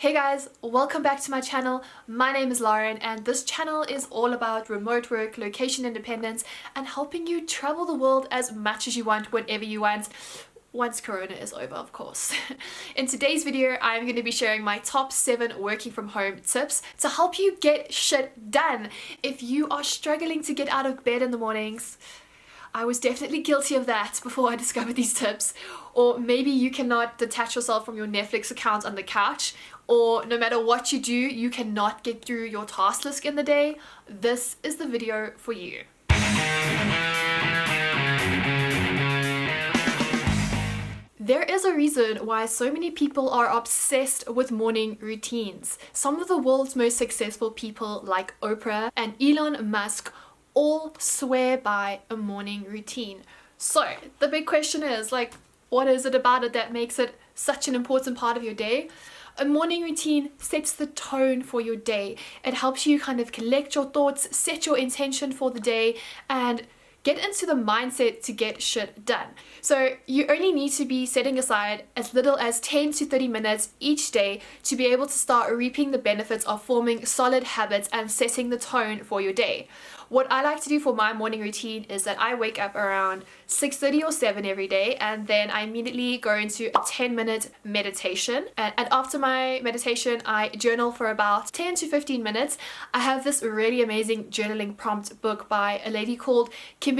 Hey guys, welcome back to my channel. My name is Lauren and this channel is all about remote work, location independence, and helping you travel the world as much as you want, whenever you want, once Corona is over, of course. In today's video, I'm going to be sharing my top 7 working from home tips to help you get shit done. If you are struggling to get out of bed in the mornings, I was definitely guilty of that before I discovered these tips. Or maybe you cannot detach yourself from your Netflix account on the couch, or no matter what you do, you cannot get through your task list in the day. This is the video for you. There is a reason why so many people are obsessed with morning routines. Some of the world's most successful people like Oprah and Elon Musk all swear by a morning routine. So the big question is, what is it about it that makes it such an important part of your day? A morning routine sets the tone for your day. It helps you kind of collect your thoughts, set your intention for the day, and get into the mindset to get shit done. So you only need to be setting aside as little as 10 to 30 minutes each day to be able to start reaping the benefits of forming solid habits and setting the tone for your day. What I like to do for my morning routine is that I wake up around 6:30 or 7 every day, and then I immediately go into a 10-minute meditation. And after my meditation, I journal for about 10 to 15 minutes. I have this really amazing journaling prompt book by a lady called Kimberly.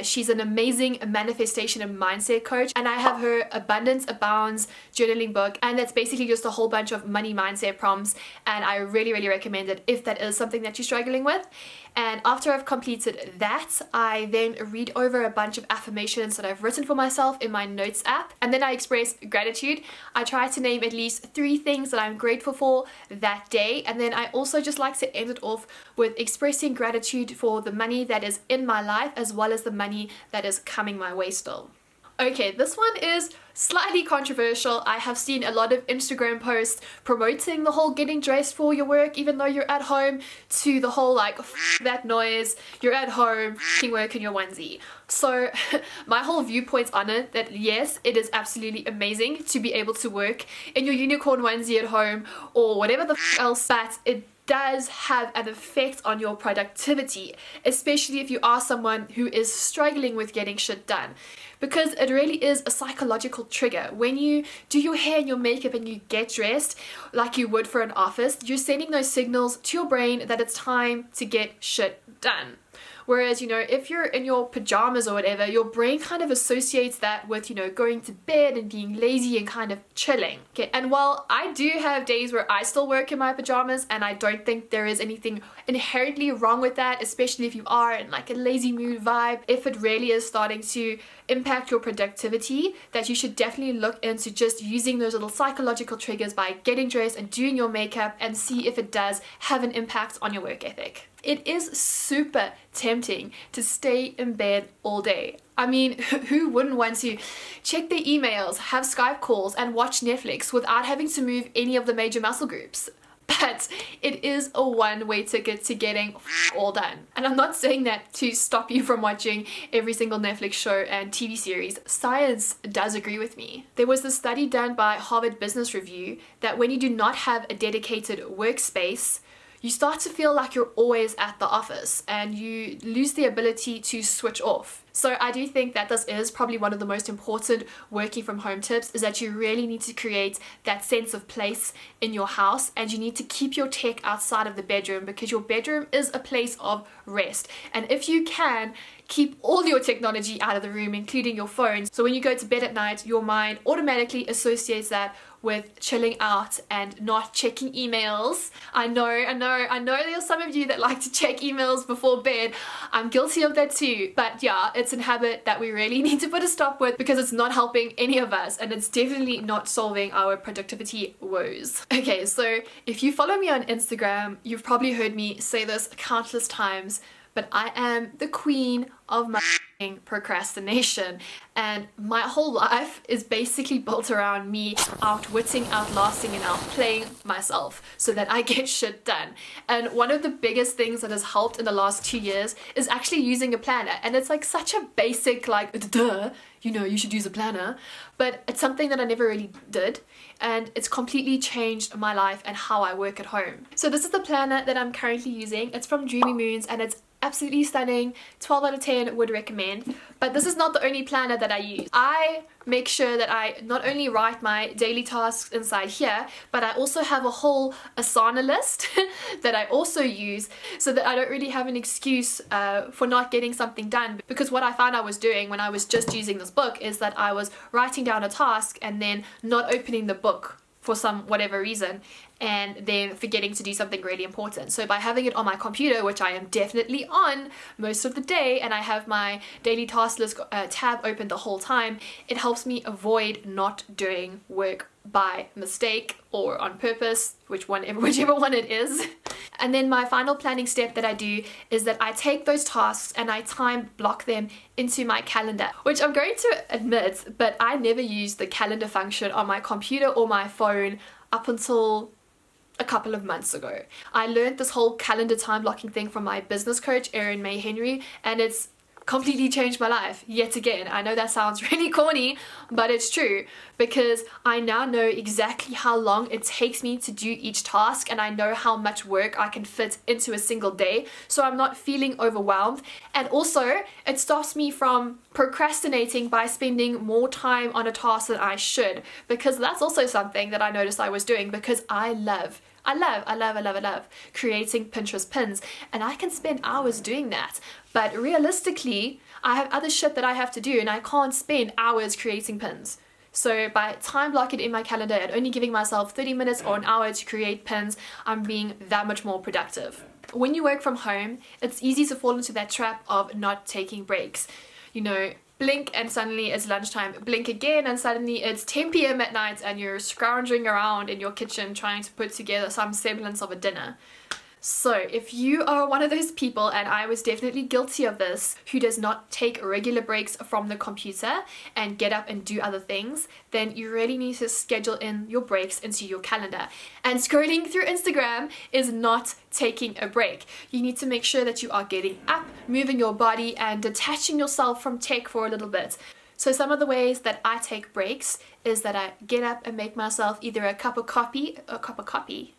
She's an amazing manifestation and mindset coach, and I have her Abundance Abounds journaling book, and that's basically just a whole bunch of money mindset prompts, and I really recommend it if that is something that you're struggling with. And after I've completed that, I then read over a bunch of affirmations that I've written for myself in my notes app, and then I express gratitude. I try to name at least 3 things that I'm grateful for that day, and then I also just like to end it off with expressing gratitude for the money that is in my life as well as the money that is coming my way still. Okay, this one is slightly controversial. I have seen a lot of Instagram posts promoting the whole getting dressed for your work even though you're at home, to the whole that noise, you're at home, work in your onesie. So my whole viewpoint on it, that yes, it is absolutely amazing to be able to work in your unicorn onesie at home or whatever the else, but it does have an effect on your productivity, especially if you are someone who is struggling with getting shit done. Because it really is a psychological trigger. When you do your hair and your makeup and you get dressed like you would for an office, you're sending those signals to your brain that it's time to get shit done. Whereas, if you're in your pajamas or whatever, your brain kind of associates that with, going to bed and being lazy and kind of chilling. Okay, and while I do have days where I still work in my pajamas, and I don't think there is anything inherently wrong with that, especially if you are in a lazy mood vibe, if it really is starting to impact your productivity, that you should definitely look into just using those little psychological triggers by getting dressed and doing your makeup and see if it does have an impact on your work ethic. It is super tempting to stay in bed all day. I mean, who wouldn't want to check their emails, have Skype calls, and watch Netflix without having to move any of the major muscle groups? But it is a one-way ticket to getting all done. And I'm not saying that to stop you from watching every single Netflix show and TV series. Science does agree with me. There was a study done by Harvard Business Review that when you do not have a dedicated workspace, you start to feel like you're always at the office and you lose the ability to switch off. So I do think that this is probably one of the most important working from home tips, is that you really need to create that sense of place in your house, and you need to keep your tech outside of the bedroom, because your bedroom is a place of rest. And if you can, keep all your technology out of the room, including your phones. So when you go to bed at night, your mind automatically associates that with chilling out and not checking emails. I know there's some of you that like to check emails before bed. I'm guilty of that too. But yeah, it's a habit that we really need to put a stop with, because it's not helping any of us, and it's definitely not solving our productivity woes. Okay, so if you follow me on Instagram, you've probably heard me say this countless times, but I am the queen of my procrastination, and my whole life is basically built around me outwitting, outlasting, and outplaying myself so that I get shit done. And one of the biggest things that has helped in the last 2 years is actually using a planner. And it's like such a basic, like, duh, you know, you should use a planner, but it's something that I never really did, and it's completely changed my life and how I work at home. So this is the planner that I'm currently using. It's from Dreamy Moons, and it's absolutely stunning. 12 out of 10 would recommend. But this is not the only planner that I use. I make sure that I not only write my daily tasks inside here, but I also have a whole Asana list that I also use, so that I don't really have an excuse for not getting something done. Because what I found I was doing when I was just using this book is that I was writing down a task and then not opening the book for some whatever reason, and then forgetting to do something really important. So by having it on my computer, which I am definitely on most of the day, and I have my daily task list tab open the whole time, it helps me avoid not doing work by mistake or on purpose, whichever one it is. And then my final planning step that I do is that I take those tasks and I time block them into my calendar, which I'm going to admit, but I never used the calendar function on my computer or my phone up until a couple of months ago. I learned this whole calendar time blocking thing from my business coach, Erin May Henry, and it's completely changed my life yet again. I know that sounds really corny, but it's true, because I now know exactly how long it takes me to do each task, and I know how much work I can fit into a single day, so I'm not feeling overwhelmed. And also it stops me from procrastinating by spending more time on a task than I should, because that's also something that I noticed I was doing, because I love creating Pinterest pins, and I can spend hours doing that. But realistically, I have other shit that I have to do, and I can't spend hours creating pins. So by time blocking it in my calendar and only giving myself 30 minutes or an hour to create pins, I'm being that much more productive. When you work from home, it's easy to fall into that trap of not taking breaks. You know, blink and suddenly it's lunchtime, blink again and suddenly it's 10 p.m. at night and you're scrounging around in your kitchen trying to put together some semblance of a dinner. So if you are one of those people, and I was definitely guilty of this, who does not take regular breaks from the computer and get up and do other things, then you really need to schedule in your breaks into your calendar. And scrolling through Instagram is not taking a break. You need to make sure that you are getting up, moving your body, and detaching yourself from tech for a little bit. So some of the ways that I take breaks is that I get up and make myself either a cup of coffee.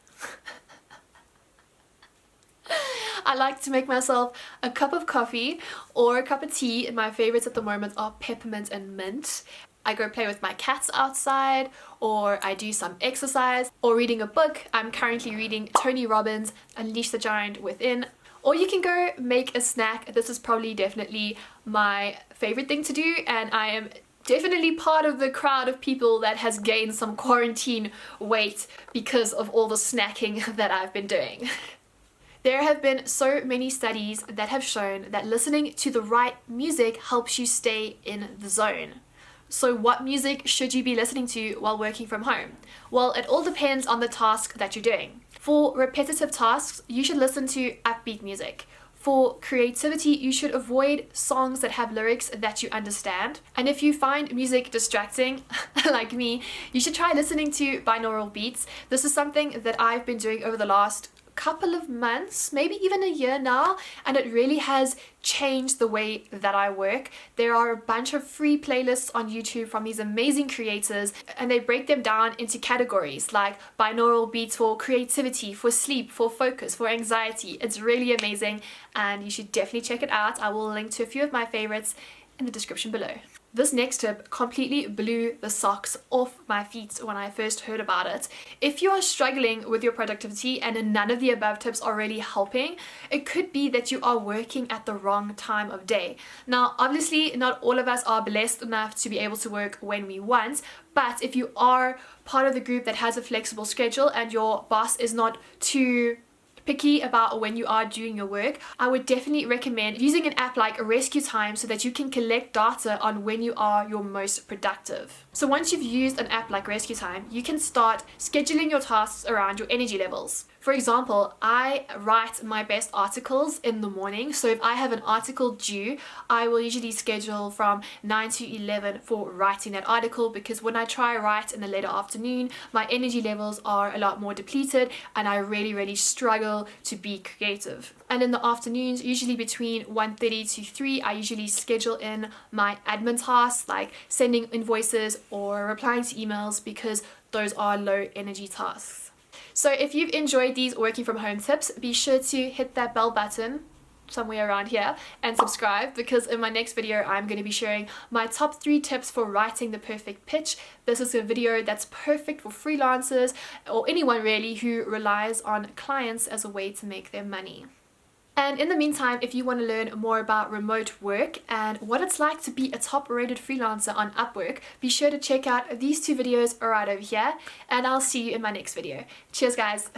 I like to make myself a cup of coffee or a cup of tea, and my favorites at the moment are peppermint and mint. I go play with my cats outside, or I do some exercise, or reading a book. I'm currently reading Tony Robbins' Unleash the Giant Within. Or you can go make a snack. This is probably definitely my favorite thing to do, and I am definitely part of the crowd of people that has gained some quarantine weight because of all the snacking that I've been doing. There have been so many studies that have shown that listening to the right music helps you stay in the zone. So what music should you be listening to while working from home? Well, it all depends on the task that you're doing. For repetitive tasks, you should listen to upbeat music. For creativity, you should avoid songs that have lyrics that you understand. And if you find music distracting, like me, you should try listening to binaural beats. This is something that I've been doing over the last couple of months, maybe even a year now, and it really has changed the way that I work. There are a bunch of free playlists on YouTube from these amazing creators, and they break them down into categories like binaural beats for creativity, for sleep, for focus, for anxiety. It's really amazing, and you should definitely check it out. I will link to a few of my favorites in the description below. This next tip completely blew the socks off my feet when I first heard about it. If you are struggling with your productivity and none of the above tips are really helping, it could be that you are working at the wrong time of day. Now, obviously, not all of us are blessed enough to be able to work when we want, but if you are part of the group that has a flexible schedule and your boss is not too picky about when you are doing your work, I would definitely recommend using an app like Rescue Time so that you can collect data on when you are your most productive. So once you've used an app like Rescue Time, you can start scheduling your tasks around your energy levels. For example, I write my best articles in the morning, so if I have an article due, I will usually schedule from 9 to 11 for writing that article, because when I try write in the later afternoon, my energy levels are a lot more depleted and I really struggle to be creative. And in the afternoons, usually between 1:30 to 3, I usually schedule in my admin tasks like sending invoices or replying to emails, because those are low energy tasks. So if you've enjoyed these working from home tips, be sure to hit that bell button somewhere around here and subscribe, because in my next video I'm going to be sharing my top 3 tips for writing the perfect pitch. This is a video that's perfect for freelancers or anyone really who relies on clients as a way to make their money. And in the meantime, if you want to learn more about remote work and what it's like to be a top-rated freelancer on Upwork, be sure to check out these 2 videos right over here, and I'll see you in my next video. Cheers, guys!